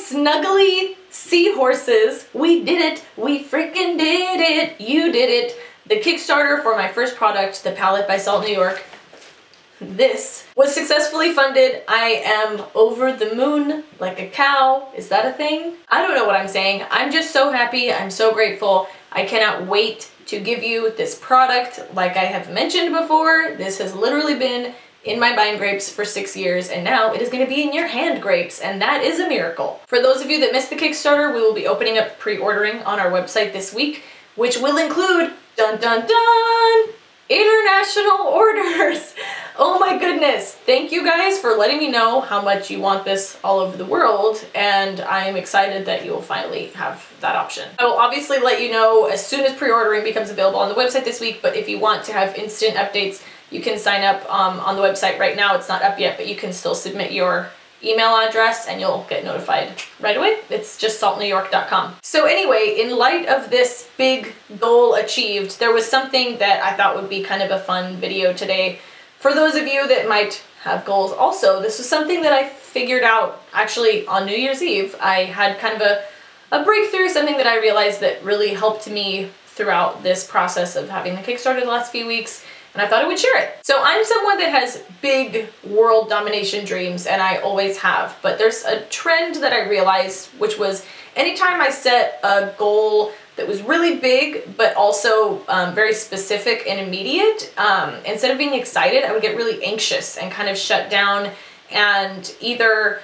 snuggly seahorses, we did it. We freaking did it. You did it. The Kickstarter for my first product, the palette by Salt New York, this was successfully funded. I am over the moon like a cow. Is that a thing? I don't know what I'm saying. I'm just so happy. I'm so grateful. I cannot wait to give you this product. Like I have mentioned before, this has literally been in my mind grapes for 6 years, and now it is going to be in your hand grapes, and that is a miracle. For those of you that missed the Kickstarter, we will be opening up pre-ordering on our website this week, which will include, dun dun dun, international orders. Oh my goodness. Thank you guys for letting me know how much you want this all over the world, and I'm excited that you will finally have that option. I will obviously let you know as soon as pre-ordering becomes available on the website this week, but if you want to have instant updates, you can sign up on the website right now. It's not up yet, but you can still submit your email address and you'll get notified right away. It's just saltnewyork.com. So anyway, in light of this big goal achieved, there was something that I thought would be kind of a fun video today. For those of you that might have goals also, this was something that I figured out actually on New Year's Eve. I had kind of a breakthrough, something that I realized that really helped me throughout this process of having the Kickstarter the last few weeks, and I thought I would share it. So I'm someone that has big world domination dreams, and I always have, but there's a trend that I realized, which was anytime I set a goal that was really big, but also very specific and immediate, instead of being excited, I would get really anxious and kind of shut down and either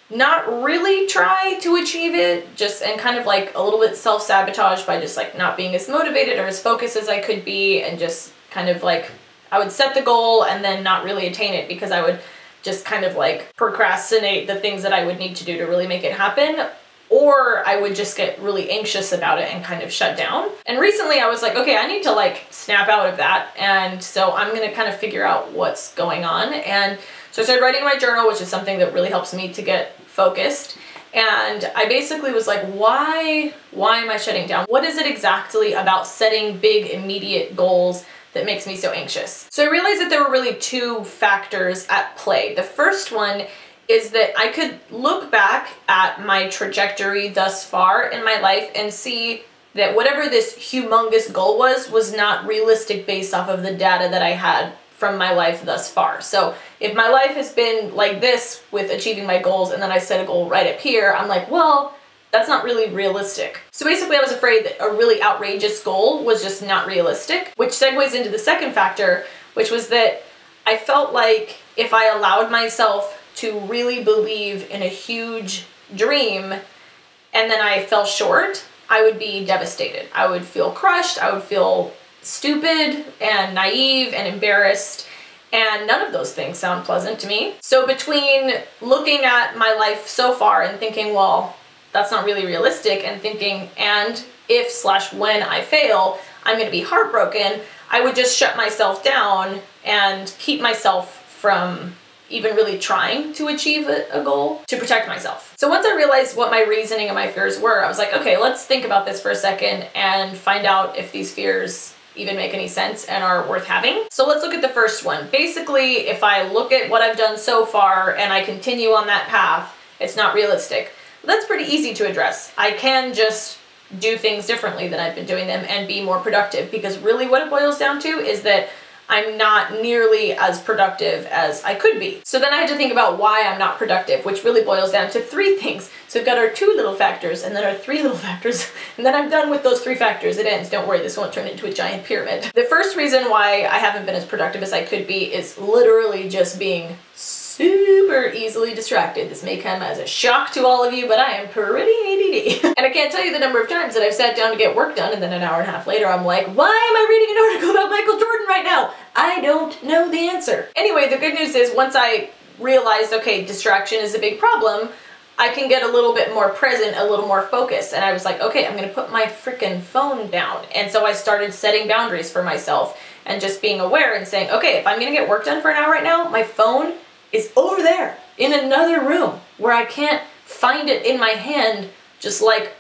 not really try to achieve it, and kind of like a little bit self-sabotage by just like not being as motivated or as focused as I could be, and just kind of like, I would set the goal and then not really attain it because I would just kind of like procrastinate the things that I would need to do to really make it happen, or I would just get really anxious about it and kind of shut down. And recently I was like, okay, I need to like snap out of that, and so I'm gonna kind of figure out what's going on. And so I started writing in my journal, which is something that really helps me to get focused. And I basically was like, why am I shutting down? What is it exactly about setting big immediate goals that makes me so anxious? So I realized that there were really two factors at play. The first one is that I could look back at my trajectory thus far in my life and see that whatever this humongous goal was not realistic based off of the data that I had from my life thus far. So if my life has been like this with achieving my goals, and then I set a goal right up here, I'm like, well, that's not really realistic. So basically I was afraid that a really outrageous goal was just not realistic, which segues into the second factor, which was that I felt like if I allowed myself to really believe in a huge dream and then I fell short, I would be devastated. I would feel crushed, I would feel stupid and naive and embarrassed, and none of those things sound pleasant to me. So between looking at my life so far and thinking, well, that's not really realistic, and thinking, and if/when I fail, I'm gonna be heartbroken, I would just shut myself down and keep myself from even really trying to achieve a goal to protect myself. So once I realized what my reasoning and my fears were, I was like, okay, let's think about this for a second and find out if these fears even make any sense and are worth having. So let's look at the first one. Basically, if I look at what I've done so far and I continue on that path, it's not realistic. That's pretty easy to address. I can just do things differently than I've been doing them and be more productive, because really what it boils down to is that I'm not nearly as productive as I could be. So then I had to think about why I'm not productive, which really boils down to three things. So we've got our two little factors, and then our three little factors, and then I'm done with those three factors. It ends. Don't worry, this won't turn into a giant pyramid. The first reason why I haven't been as productive as I could be is literally just being super easily distracted. This may come as a shock to all of you, but I am pretty ADD. And I can't tell you the number of times that I've sat down to get work done, and then an hour and a half later I'm like, why am I reading an article about Michael Jordan right now? I don't know the answer. Anyway, the good news is once I realized, okay, distraction is a big problem, I can get a little bit more present, a little more focused. And I was like, okay, I'm gonna put my freaking phone down. And so I started setting boundaries for myself and just being aware and saying, okay, if I'm gonna get work done for an hour right now, my phone is over there in another room where I can't find it in my hand, just like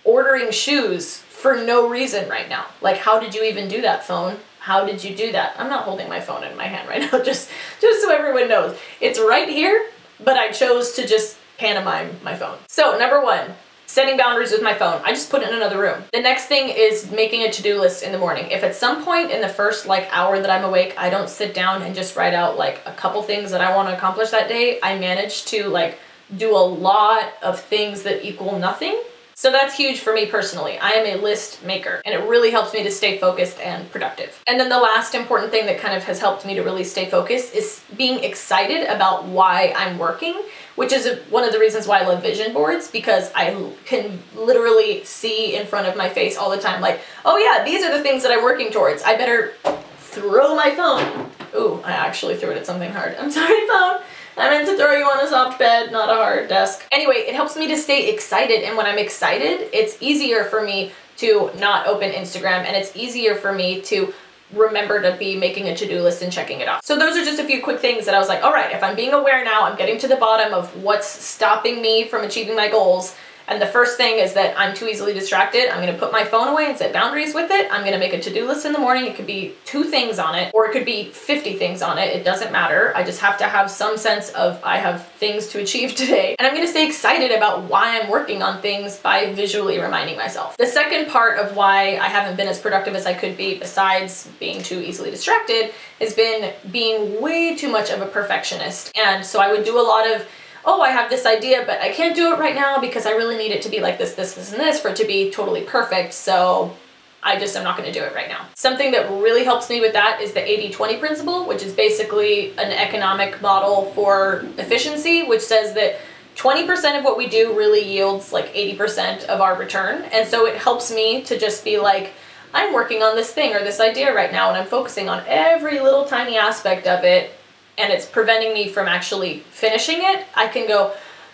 ordering shoes for no reason right now. Like, how did you even do that, phone? How did you do that? I'm not holding my phone in my hand right now, just so everyone knows. It's right here, but I chose to just pantomime my phone. So number one, setting boundaries with my phone. I just put it in another room. The next thing is making a to-do list in the morning. If at some point in the first like hour that I'm awake, I don't sit down and just write out like a couple things that I want to accomplish that day, I manage to like do a lot of things that equal nothing. So that's huge for me personally. I am a list maker and it really helps me to stay focused and productive. And then the last important thing that kind of has helped me to really stay focused is being excited about why I'm working, which is one of the reasons why I love vision boards, because I can literally see in front of my face all the time, like, oh yeah, these are the things that I'm working towards. I better throw my phone. Ooh, I actually threw it at something hard. I'm sorry, phone. I meant to throw you on a soft bed, not a hard desk. Anyway, it helps me to stay excited, and when I'm excited, it's easier for me to not open Instagram, and it's easier for me to remember to be making a to-do list and checking it off. So those are just a few quick things that I was like, all right, if I'm being aware now, I'm getting to the bottom of what's stopping me from achieving my goals. And the first thing is that I'm too easily distracted. I'm gonna put my phone away and set boundaries with it. I'm gonna make a to-do list in the morning. It could be 2 things on it, or it could be 50 things on it. It doesn't matter. I just have to have some sense of I have things to achieve today. And I'm gonna stay excited about why I'm working on things by visually reminding myself. The second part of why I haven't been as productive as I could be, besides being too easily distracted, has been being way too much of a perfectionist. And so I would do a lot of, oh, I have this idea, but I can't do it right now because I really need it to be like this, this, this, and this for it to be totally perfect. So I'm not gonna do it right now. Something that really helps me with that is the 80-20 principle, which is basically an economic model for efficiency, which says that 20% of what we do really yields like 80% of our return. And so it helps me to just be like, I'm working on this thing or this idea right now, and I'm focusing on every little tiny aspect of it, and it's preventing me from actually finishing it. I can go,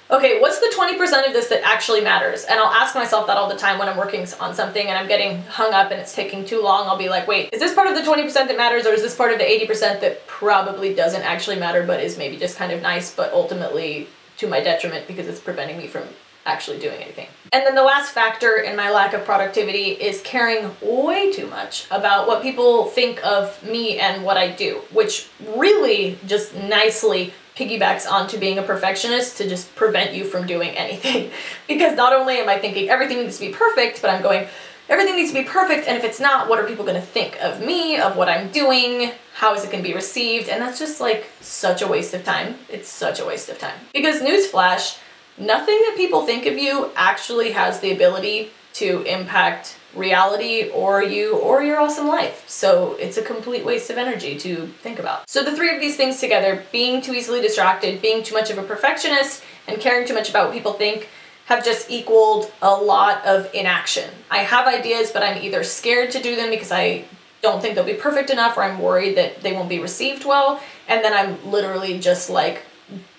okay, what's the 20% of this that actually matters? And I'll ask myself that all the time when I'm working on something and I'm getting hung up and it's taking too long. I'll be like, wait, is this part of the 20% that matters, or is this part of the 80% that probably doesn't actually matter but is maybe just kind of nice, but ultimately to my detriment because it's preventing me from actually doing anything? And then the last factor in my lack of productivity is caring way too much about what people think of me and what I do, which really just nicely piggybacks onto being a perfectionist to just prevent you from doing anything. Because not only am I thinking everything needs to be perfect, but I'm going, everything needs to be perfect, and if it's not, what are people gonna think of me, of what I'm doing? How is it gonna be received? And that's just like such a waste of time. It's such a waste of time. Because newsflash, nothing that people think of you actually has the ability to impact reality or you or your awesome life. So it's a complete waste of energy to think about. So the 3 of these things together, being too easily distracted, being too much of a perfectionist, and caring too much about what people think, have just equaled a lot of inaction. I have ideas, but I'm either scared to do them because I don't think they'll be perfect enough, or I'm worried that they won't be received well, and then I'm literally just like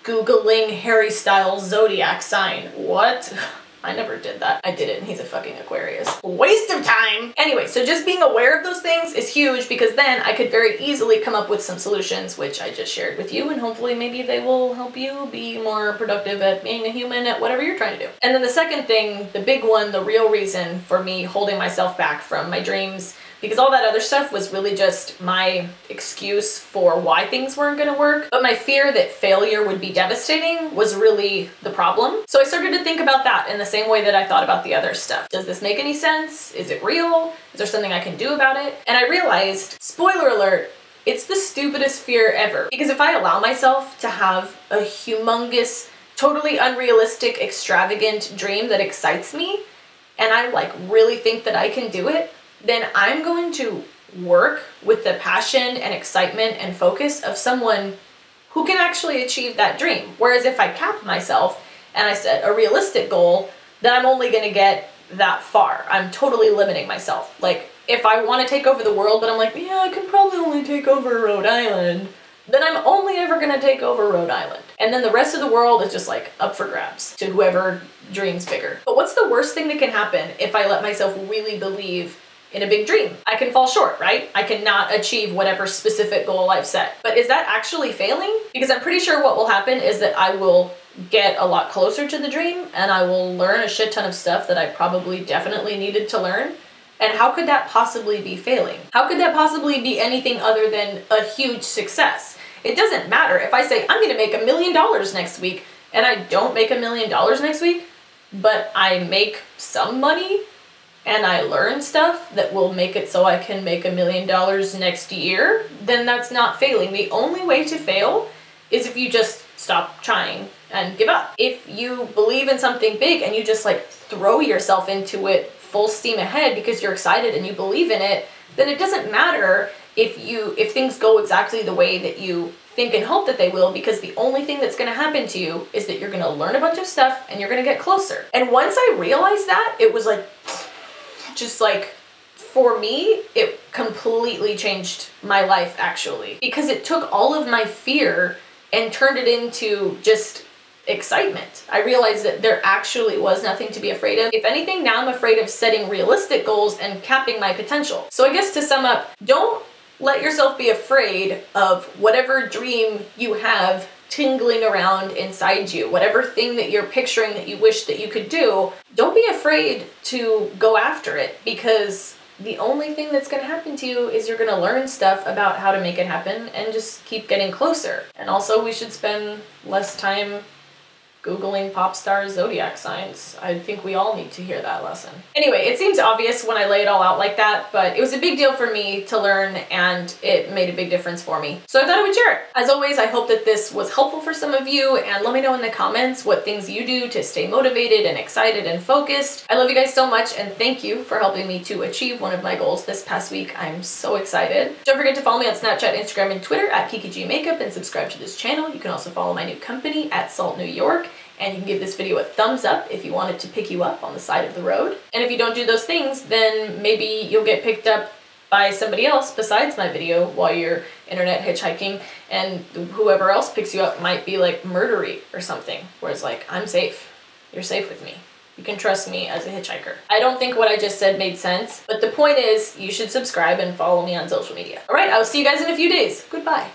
Googling Harry Styles zodiac sign. What? I never did that. I did it and he's a fucking Aquarius. Waste of time! Anyway, so just being aware of those things is huge, because then I could very easily come up with some solutions, which I just shared with you, and hopefully maybe they will help you be more productive at being a human at whatever you're trying to do. And then the second thing, the big one, the real reason for me holding myself back from my dreams, because all that other stuff was really just my excuse for why things weren't gonna work. But my fear that failure would be devastating was really the problem. So I started to think about that in the same way that I thought about the other stuff. Does this make any sense? Is it real? Is there something I can do about it? And I realized, spoiler alert, it's the stupidest fear ever. Because if I allow myself to have a humongous, totally unrealistic, extravagant dream that excites me, and I like really think that I can do it, then I'm going to work with the passion and excitement and focus of someone who can actually achieve that dream. Whereas if I cap myself and I set a realistic goal, then I'm only gonna get that far. I'm totally limiting myself. Like, if I want to take over the world, but I'm like, yeah, I can probably only take over Rhode Island, then I'm only ever gonna take over Rhode Island. And then the rest of the world is just like up for grabs to whoever dreams bigger. But what's the worst thing that can happen if I let myself really believe in a big dream? I can fall short, right? I cannot achieve whatever specific goal I've set. But is that actually failing? Because I'm pretty sure what will happen is that I will get a lot closer to the dream, and I will learn a shit ton of stuff that I probably definitely needed to learn. And how could that possibly be failing? How could that possibly be anything other than a huge success? It doesn't matter if I say I'm gonna make $1 million next week. and I don't make $1 million next week, but I make some money and I learn stuff that will make it so I can make $1 million next year, then that's not failing. The only way to fail is if you just stop trying and give up. If you believe in something big and you just like throw yourself into it full steam ahead because you're excited and you believe in it, then it doesn't matter if things go exactly the way that you think and hope that they will, because the only thing that's going to happen to you is that you're going to learn a bunch of stuff and you're going to get closer. And once I realized that, it was like, just like, for me, it completely changed my life actually, because it took all of my fear and turned it into just excitement. I realized that there actually was nothing to be afraid of. If anything, now I'm afraid of setting realistic goals and capping my potential. So I guess to sum up, don't let yourself be afraid of whatever dream you have tingling around inside you, whatever thing that you're picturing that you wish that you could do. Don't be afraid to go after it, because the only thing that's going to happen to you is you're going to learn stuff about how to make it happen and just keep getting closer. And also, we should spend less time Googling pop star zodiac signs. I think we all need to hear that lesson. Anyway, it seems obvious when I lay it all out like that, but it was a big deal for me to learn and it made a big difference for me. So I thought I would share it. As always, I hope that this was helpful for some of you, and let me know in the comments what things you do to stay motivated and excited and focused. I love you guys so much, and thank you for helping me to achieve one of my goals this past week. I'm so excited. Don't forget to follow me on Snapchat, Instagram, and Twitter at Kiki Makeup, and subscribe to this channel. You can also follow my new company at Salt New York. And you can give this video a thumbs up if you want it to pick you up on the side of the road. And if you don't do those things, then maybe you'll get picked up by somebody else besides my video while you're internet hitchhiking, and whoever else picks you up might be like murdery or something, whereas like, I'm safe. You're safe with me. You can trust me as a hitchhiker. I don't think what I just said made sense, but the point is you should subscribe and follow me on social media. All right, I will see you guys in a few days. Goodbye.